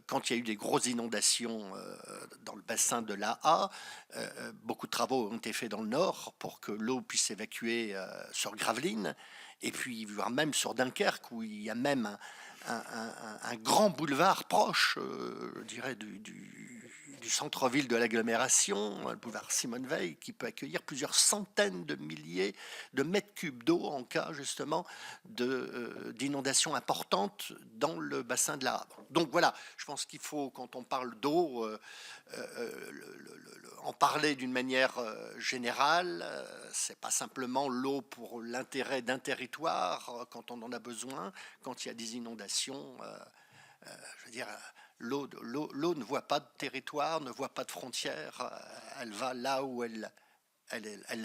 Quand il y a eu des grosses inondations dans le bassin de l'Aa, beaucoup de travaux ont été faits dans le nord pour que l'eau puisse évacuer sur Gravelines et puis voire même sur Dunkerque où il y a même un grand boulevard proche, je dirais, du centre-ville de l'agglomération, le boulevard Simone Veil, qui peut accueillir plusieurs centaines de milliers de mètres cubes d'eau en cas justement d'inondations importantes dans le bassin de l'Aa. Donc voilà, je pense qu'il faut, quand on parle d'eau, en parler d'une manière générale. C'est pas simplement l'eau pour l'intérêt d'un territoire quand on en a besoin, quand il y a des inondations. Je veux dire, l'eau ne voit pas de territoire, ne voit pas de frontières. Elle va là où elle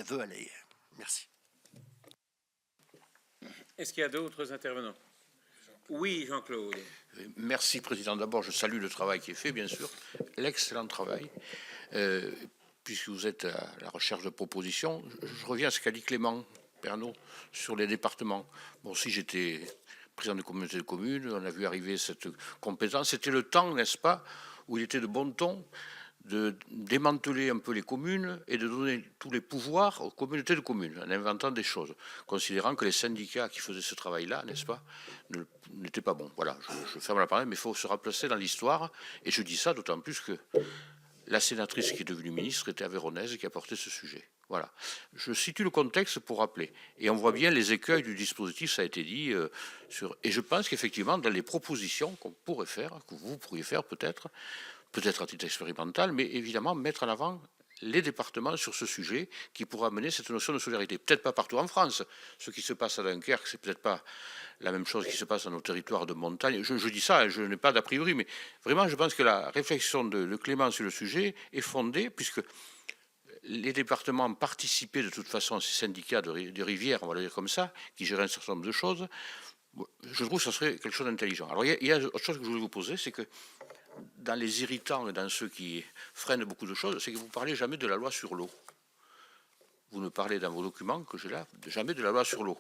veut aller. Merci. Est-ce qu'il y a d'autres intervenants? Oui, Jean-Claude. Merci, Président. D'abord, je salue le travail qui est fait, bien sûr, l'excellent travail, puisque vous êtes à la recherche de propositions. Je reviens à ce qu'a dit Clément Pernaut sur les départements. Bon, si j'étais président de communauté de communes, on a vu arriver cette compétence. C'était le temps, n'est-ce pas, où il était de bon ton de démanteler un peu les communes et de donner tous les pouvoirs aux communautés de communes, en inventant des choses, considérant que les syndicats qui faisaient ce travail-là, n'est-ce pas, n'étaient pas bons. Voilà, je ferme la parenthèse, mais il faut se replacer dans l'histoire, et je dis ça d'autant plus que la sénatrice qui est devenue ministre était aveyronnaise et qui a porté ce sujet. Voilà. Je situe le contexte pour rappeler. Et on voit bien les écueils du dispositif, ça a été dit. Et je pense qu'effectivement, dans les propositions qu'on pourrait faire, que vous pourriez faire peut-être à titre expérimental, mais évidemment mettre en avant les départements sur ce sujet qui pourra amener cette notion de solidarité. Peut-être pas partout en France. Ce qui se passe à Dunkerque, c'est peut-être pas la même chose qui se passe dans nos territoires de montagne. Je dis ça, je n'ai pas d'a priori, mais vraiment, je pense que la réflexion de Clément sur le sujet est fondée, puisque les départements participaient de toute façon à ces syndicats de rivières, on va le dire comme ça, qui géraient un certain nombre de choses. Je trouve que ce serait quelque chose d'intelligent. Alors, il y a autre chose que je voulais vous poser, c'est que dans les irritants et dans ceux qui freinent beaucoup de choses, c'est que vous ne parlez jamais de la loi sur l'eau. Vous ne parlez dans vos documents que j'ai là jamais de la loi sur l'eau.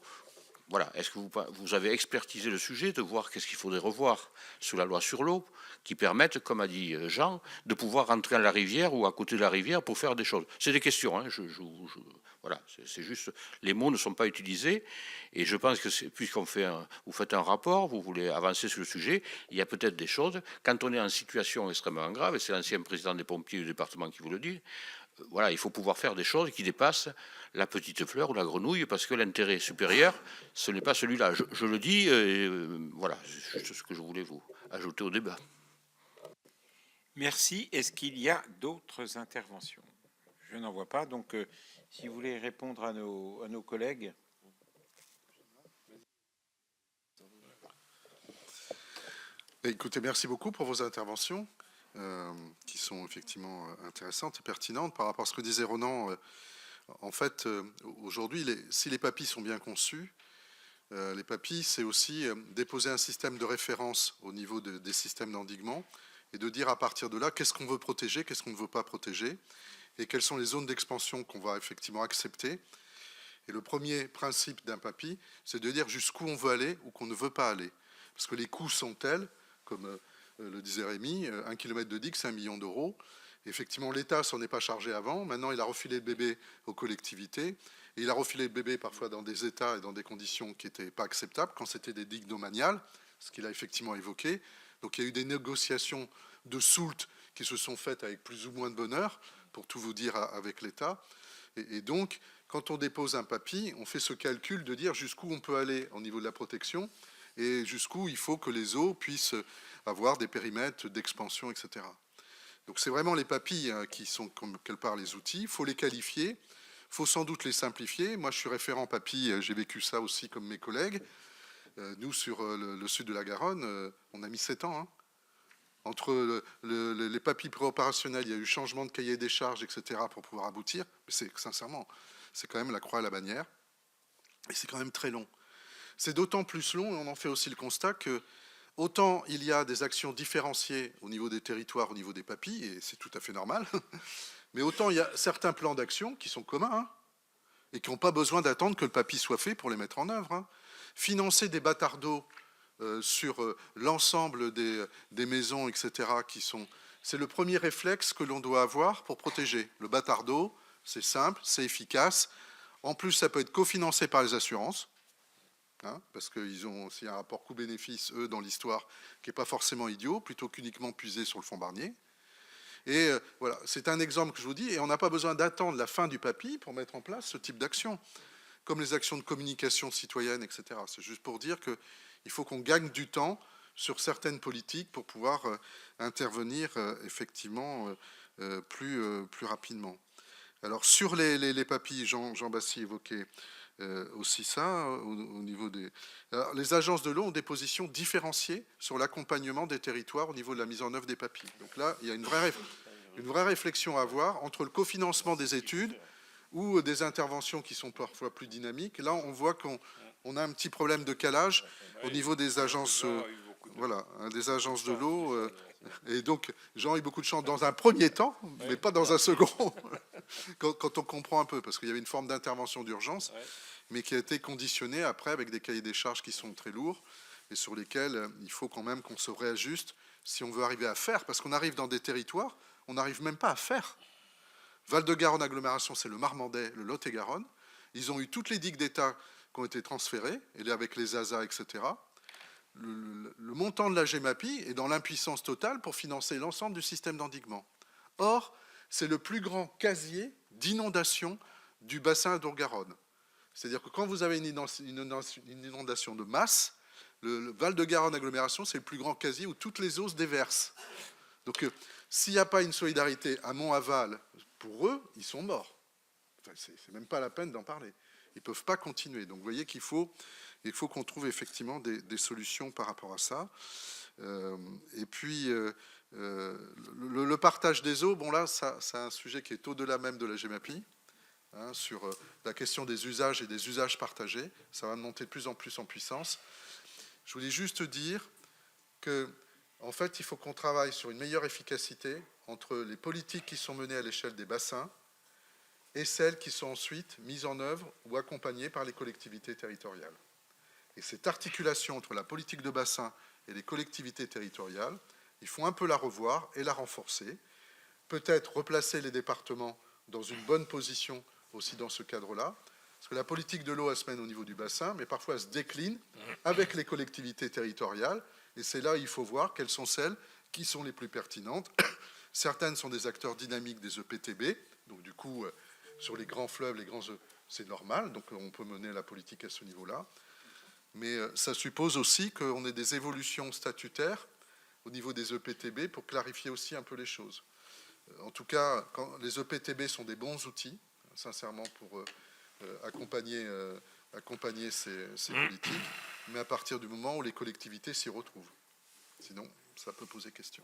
Voilà. Est-ce que vous avez expertisé le sujet de voir qu'est-ce qu'il faudrait revoir sous la loi sur l'eau qui permette, comme a dit Jean, de pouvoir rentrer à la rivière ou à côté de la rivière pour faire des choses? C'est des questions. Hein, voilà, c'est juste, les mots ne sont pas utilisés. Et je pense que puisqu'on fait vous faites un rapport, vous voulez avancer sur le sujet, il y a peut-être des choses. Quand on est en situation extrêmement grave, et c'est l'ancien président des pompiers du département qui vous le dit, voilà, il faut pouvoir faire des choses qui dépassent la petite fleur ou la grenouille, parce que l'intérêt supérieur, ce n'est pas celui-là. Je le dis, voilà, c'est juste ce que je voulais vous ajouter au débat. Merci. Est-ce qu'il y a d'autres interventions? Je n'en vois pas. Donc, si vous voulez répondre à nos collègues. Écoutez, merci beaucoup pour vos interventions. Qui sont effectivement intéressantes et pertinentes par rapport à ce que disait Ronan. En fait, aujourd'hui, si les PAPI sont bien conçus, les PAPI, c'est aussi déposer un système de référence au niveau des systèmes d'endiguement et de dire à partir de là, qu'est-ce qu'on veut protéger, qu'est-ce qu'on ne veut pas protéger, et quelles sont les zones d'expansion qu'on va effectivement accepter. Et le premier principe d'un PAPI, c'est de dire jusqu'où on veut aller ou qu'on ne veut pas aller. Parce que les coûts sont tels, comme le disait Rémi, 1 km de digue, c'est 1 million d'euros. Effectivement, l'État s'en est pas chargé avant. Maintenant, il a refilé le bébé aux collectivités. Et il a refilé le bébé parfois dans des états et dans des conditions qui n'étaient pas acceptables, quand c'était des digues domaniales, ce qu'il a effectivement évoqué. Donc il y a eu des négociations de soult qui se sont faites avec plus ou moins de bonheur, pour tout vous dire, avec l'État. Et donc, quand on dépose un PAPI, on fait ce calcul de dire jusqu'où on peut aller au niveau de la protection et jusqu'où il faut que les eaux puissent avoir des périmètres d'expansion, etc. Donc c'est vraiment les PAPI qui sont comme quelque part les outils. Il faut les qualifier, il faut sans doute les simplifier. Moi, je suis référent PAPI, j'ai vécu ça aussi comme mes collègues. Nous, sur le sud de la Garonne, on a mis 7 ans. Entre les PAPI préopérationnels, il y a eu changement de cahier des charges, etc., pour pouvoir aboutir. Mais sincèrement, c'est quand même la croix à la bannière. Et c'est quand même très long. C'est d'autant plus long, et on en fait aussi le constat que autant il y a des actions différenciées au niveau des territoires, au niveau des PAPI, et c'est tout à fait normal, mais autant il y a certains plans d'action qui sont communs, et qui n'ont pas besoin d'attendre que le PAPI soit fait pour les mettre en œuvre. Financer des bâtards d'eau sur l'ensemble des maisons, etc., c'est le premier réflexe que l'on doit avoir pour protéger. Le bâtard d'eau, c'est simple, c'est efficace. En plus, ça peut être cofinancé par les assurances. Parce qu'ils ont aussi un rapport coût-bénéfice, eux, dans l'histoire, qui n'est pas forcément idiot, plutôt qu'uniquement puisé sur le fonds Barnier. Et voilà, c'est un exemple que je vous dis, et on n'a pas besoin d'attendre la fin du PAPI pour mettre en place ce type d'action, comme les actions de communication citoyenne, etc. C'est juste pour dire qu'il faut qu'on gagne du temps sur certaines politiques pour pouvoir intervenir effectivement plus rapidement. Alors sur les PAPI, Jean Bassy évoquait aussi ça au niveau des... Alors, les agences de l'eau ont des positions différenciées sur l'accompagnement des territoires au niveau de la mise en œuvre des PAPI. Donc là, il y a une vraie réflexion à avoir entre le cofinancement des études ou des interventions qui sont parfois plus dynamiques. Là, on voit qu'on a un petit problème de calage au niveau des agences, voilà, des agences de l'eau. Et donc, Jean a eu beaucoup de chance dans un premier temps, mais pas dans un second, quand on comprend un peu, parce qu'il y avait une forme d'intervention d'urgence, mais qui a été conditionnée après avec des cahiers des charges qui sont très lourds et sur lesquels il faut quand même qu'on se réajuste si on veut arriver à faire, parce qu'on arrive dans des territoires, on n'arrive même pas à faire. Val-de-Garonne agglomération, c'est le Marmandais, le Lot-et-Garonne. Ils ont eu toutes les digues d'État qui ont été transférées, et avec les ASA, etc. Le montant de la GEMAPI est dans l'impuissance totale pour financer l'ensemble du système d'endiguement. Or, c'est le plus grand casier d'inondation du bassin d'Our-Garonne. C'est-à-dire que quand vous avez une inondation de masse, le Val-de-Garonne agglomération, c'est le plus grand casier où toutes les eaux se déversent. Donc, s'il n'y a pas une solidarité amont-aval, pour eux, ils sont morts. Enfin, c'est même pas la peine d'en parler. Ils ne peuvent pas continuer. Donc, vous voyez qu'il faut qu'on trouve effectivement des solutions par rapport à ça. Et puis, le partage des eaux, bon là, c'est un sujet qui est au-delà même de la GEMAPI, sur la question des usages et des usages partagés. Ça va monter de plus en plus en puissance. Je voulais juste dire que, en fait, il faut qu'on travaille sur une meilleure efficacité entre les politiques qui sont menées à l'échelle des bassins et celles qui sont ensuite mises en œuvre ou accompagnées par les collectivités territoriales. Et cette articulation entre la politique de bassin et les collectivités territoriales, il faut un peu la revoir et la renforcer. Peut-être replacer les départements dans une bonne position aussi dans ce cadre-là. Parce que la politique de l'eau, elle se mène au niveau du bassin, mais parfois elle se décline avec les collectivités territoriales. Et c'est là où il faut voir quelles sont celles qui sont les plus pertinentes. Certaines sont des acteurs dynamiques des EPTB. Donc du coup, sur les grands fleuves, c'est normal. Donc on peut mener la politique à ce niveau-là. Mais ça suppose aussi qu'on ait des évolutions statutaires au niveau des EPTB pour clarifier aussi un peu les choses. En tout cas, les EPTB sont des bons outils, sincèrement, pour accompagner ces politiques, mais à partir du moment où les collectivités s'y retrouvent. Sinon, ça peut poser question.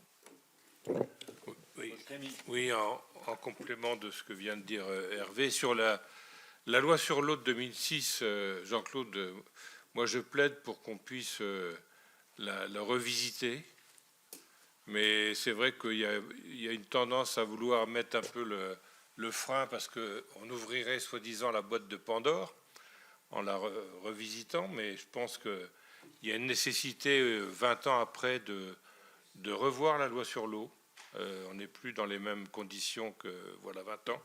Oui, en complément de ce que vient de dire Hervé, sur la loi sur l'eau de 2006, Jean-Claude, moi je plaide pour qu'on puisse la revisiter, mais c'est vrai qu'il y a une tendance à vouloir mettre un peu le frein parce qu'on ouvrirait soi-disant la boîte de Pandore en la revisitant, mais je pense qu'il y a une nécessité 20 ans après de revoir la loi sur l'eau On n'est plus dans les mêmes conditions que voilà 20 ans.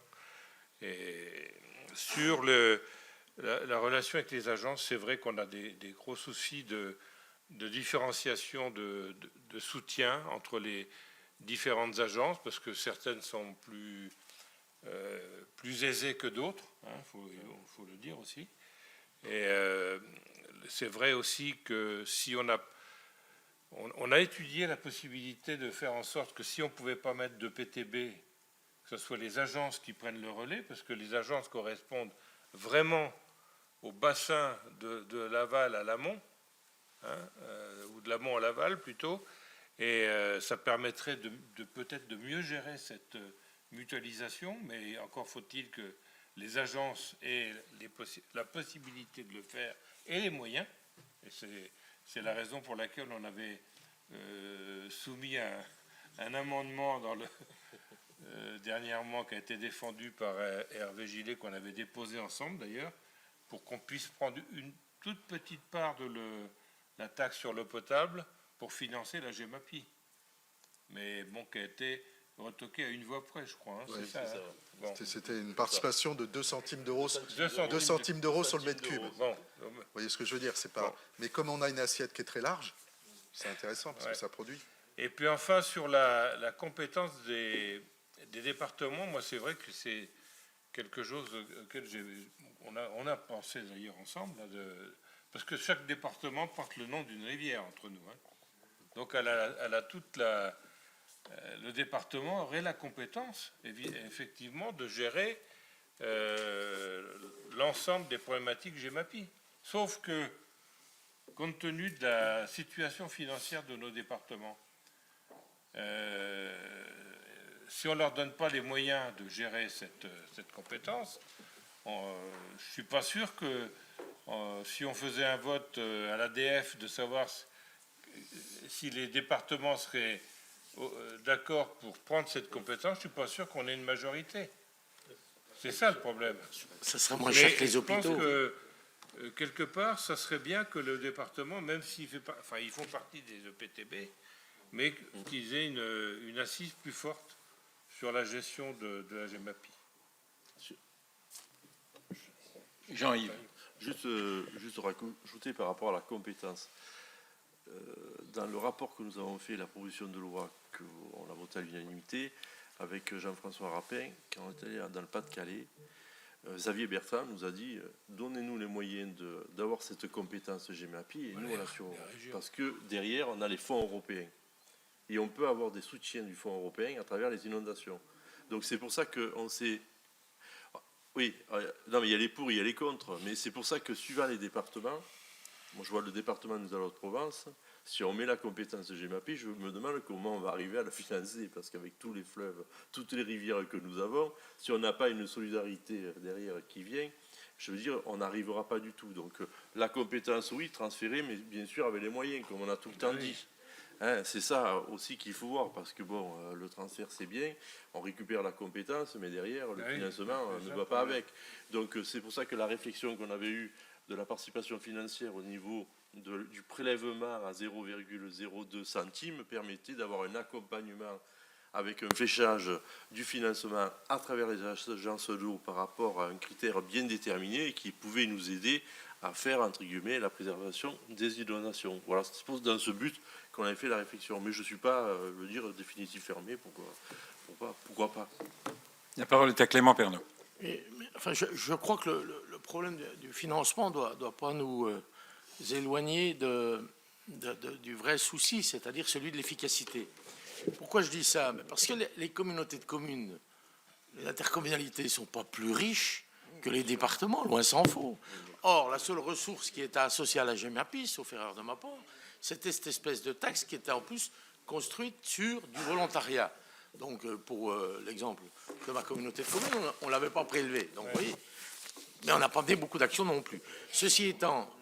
Et sur la relation avec les agences, c'est vrai qu'on a des gros soucis de différenciation de soutien entre les différentes agences, parce que certaines sont plus aisées que d'autres, faut le dire aussi. Et c'est vrai aussi que si on a étudié la possibilité de faire en sorte que si on ne pouvait pas mettre de PTB, que ce soit les agences qui prennent le relais, parce que les agences correspondent vraiment au bassin de l'aval à l'amont, ou de l'amont à l'aval plutôt, et ça permettrait peut-être de mieux gérer cette mutualisation, mais encore faut-il que les agences aient la possibilité de le faire et les moyens. Et c'est la raison pour laquelle on avait soumis un amendement dernièrement qui a été défendu par Hervé Gillet, qu'on avait déposé ensemble d'ailleurs, pour qu'on puisse prendre une toute petite part de la taxe sur l'eau potable pour financer la GEMAPI. Mais bon, qui a été retoqué à une voix près, je crois. Oui, c'est ça. Bon. C'était une participation de 2 centimes d'euros sur le mètre cube. Bon. Vous voyez ce que je veux dire, c'est pas. Bon. Mais comme on a une assiette qui est très large, c'est intéressant parce que ça produit. Et puis enfin sur la compétence des départements, moi c'est vrai que c'est quelque chose auquel on a pensé d'ailleurs ensemble, parce que chaque département porte le nom d'une rivière entre nous. Donc elle a toute le département aurait la compétence, effectivement, de gérer l'ensemble des problématiques GEMAPI. Sauf que, compte tenu de la situation financière de nos départements, si on ne leur donne pas les moyens de gérer cette compétence, je ne suis pas sûr que si on faisait un vote à l'ADF de savoir si les départements seraient d'accord pour prendre cette compétence, je ne suis pas sûr qu'on ait une majorité. C'est ça le problème. Ça serait moins cher que les hôpitaux. Je pense que quelque part, ça serait bien que le département, même s'ils font partie des EPTB, mais qu'ils aient une assise plus forte sur la gestion de la GEMAPI. Jean-Yves. Juste rajouter par rapport à la compétence. Dans le rapport que nous avons fait, la proposition de loi qu'on a votée à l'unanimité, avec Jean-François Rapin, quand on était allé dans le Pas-de-Calais, Xavier Bertrand nous a dit donnez-nous les moyens d'avoir cette compétence GEMAPI et nous on l'assurons. Parce que derrière, on a les fonds européens. Et on peut avoir des soutiens du fonds européen à travers les inondations. Donc c'est pour ça qu'on s'est... Oui, non, mais il y a les pour, il y a les contre. Mais c'est pour ça que suivant les départements, moi je vois le département de la Haute-Provence, si on met la compétence de GEMAPI, je me demande comment on va arriver à la financer. Parce qu'avec tous les fleuves, toutes les rivières que nous avons, si on n'a pas une solidarité derrière qui vient, je veux dire, on n'arrivera pas du tout. Donc la compétence, oui, transférée, mais bien sûr avec les moyens, comme on a tout le temps dit. C'est ça aussi qu'il faut voir, parce que bon, le transfert c'est bien, on récupère la compétence, mais derrière le financement ne va pas avec. Donc c'est pour ça que la réflexion qu'on avait eue de la participation financière au niveau du prélèvement à 0,02 centimes permettait d'avoir un accompagnement avec un fléchage du financement à travers les agences de l'eau par rapport à un critère bien déterminé et qui pouvait nous aider à faire, entre guillemets, la préservation des inondations. Voilà, c'est dans ce but qu'on avait fait la réflexion. Mais je ne suis pas, le dire, définitif fermé. Pourquoi pas. La parole est à Clément Pernaut. Enfin, je crois que le problème du financement ne doit pas nous éloigner du vrai souci, c'est-à-dire celui de l'efficacité. Pourquoi je dis ça? Parce que les communautés de communes, les intercommunalités ne sont pas plus riches que les départements, loin s'en faut. Or, la seule ressource qui était associée à la GEMAPI, sauf erreur de ma part, c'était cette espèce de taxe qui était en plus construite sur du volontariat. Donc, pour l'exemple de ma communauté de communes, on ne l'avait pas prélevé. Donc, vous voyez, mais on n'a pas mené beaucoup d'actions non plus. Ceci étant,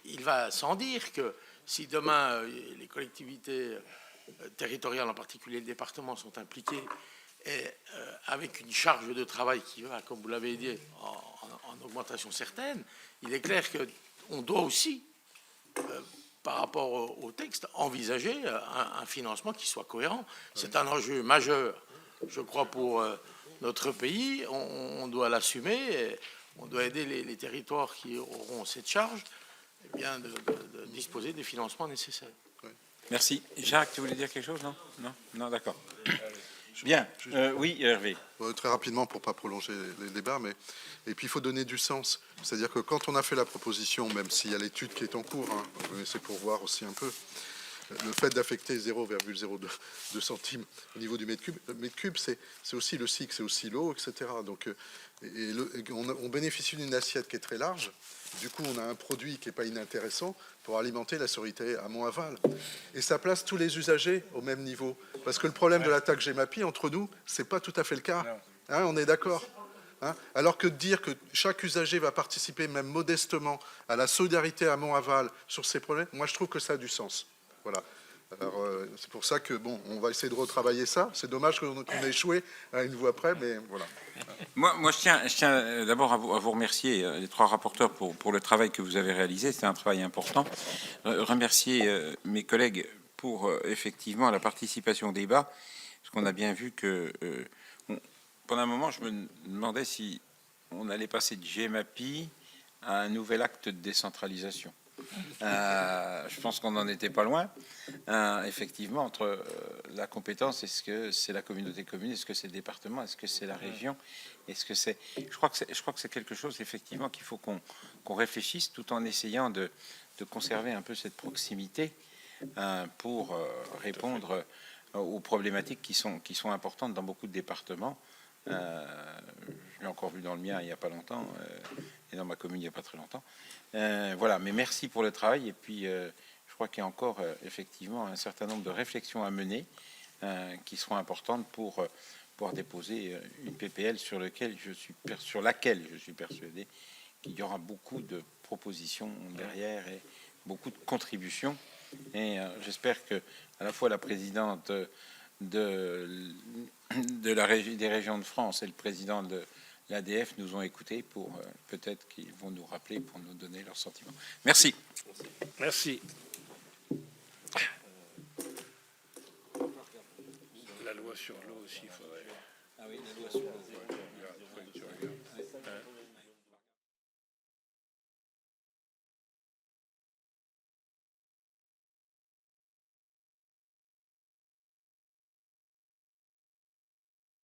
il va sans dire que si demain les collectivités territoriales, en particulier le département, sont impliquées et avec une charge de travail qui va, comme vous l'avez dit, en augmentation certaine, il est clair qu'on doit aussi par rapport au texte, envisager un financement qui soit cohérent. C'est un enjeu majeur, je crois, pour notre pays. On doit l'assumer. On doit aider les territoires qui auront cette charge eh bien, de disposer des financements nécessaires. Merci. Jacques, tu voulais dire quelque chose? Non, non, non, d'accord. Bien. Oui, Hervé. Très rapidement, pour ne pas prolonger les débats, et puis il faut donner du sens. C'est-à-dire que quand on a fait la proposition, même s'il y a l'étude qui est en cours, hein, c'est pour voir aussi un peu, le fait d'affecter 0,02 centimes au niveau du mètre cube, c'est aussi le cycle, c'est aussi l'eau, etc. Donc, on bénéficie d'une assiette qui est très large. Du coup, on a un produit qui n'est pas inintéressant pour alimenter la solidarité amont-aval. Et ça place tous les usagers au même niveau. Parce que le problème de la taxe GEMAPI, entre nous, ce n'est pas tout à fait le cas. Hein, on est d'accord, hein? Alors que de dire que chaque usager va participer, même modestement, à la solidarité amont-aval sur ces problèmes, moi, je trouve que ça a du sens. Voilà. Alors, c'est pour ça que, bon, on va essayer de retravailler ça. C'est dommage qu'on ait échoué à une voie près, mais voilà. Moi, je tiens d'abord à vous remercier, les trois rapporteurs, pour le travail que vous avez réalisé. C'est un travail important. Remercier mes collègues pour, effectivement, la participation au débat. Parce qu'on a bien vu que, pendant un moment, je me demandais si on allait passer de GEMAPI à un nouvel acte de décentralisation. Je pense qu'on n'en était pas loin. Effectivement, entre la compétence, est-ce que c'est la communauté commune, est-ce que c'est le département, est-ce que c'est la région, est-ce que c'est... Je crois que c'est quelque chose, effectivement, qu'il faut qu'on réfléchisse tout en essayant de conserver un peu cette proximité pour répondre aux problématiques qui sont importantes dans beaucoup de départements. Je l'ai encore vu dans le mien il n'y a pas longtemps et dans ma commune il n'y a pas très longtemps. Voilà, mais merci pour le travail. Et puis, je crois qu'il y a encore effectivement un certain nombre de réflexions à mener qui seront importantes pour pouvoir déposer une PPL sur laquelle je suis persuadé qu'il y aura beaucoup de propositions derrière et beaucoup de contributions. Et j'espère que à la fois la présidente des régions de France et le président de l'ADF nous ont écoutés pour peut-être qu'ils vont nous rappeler pour nous donner leurs sentiments. Merci. Merci. La loi sur l'eau aussi, il faudrait. Ah oui, la loi sur l'eau.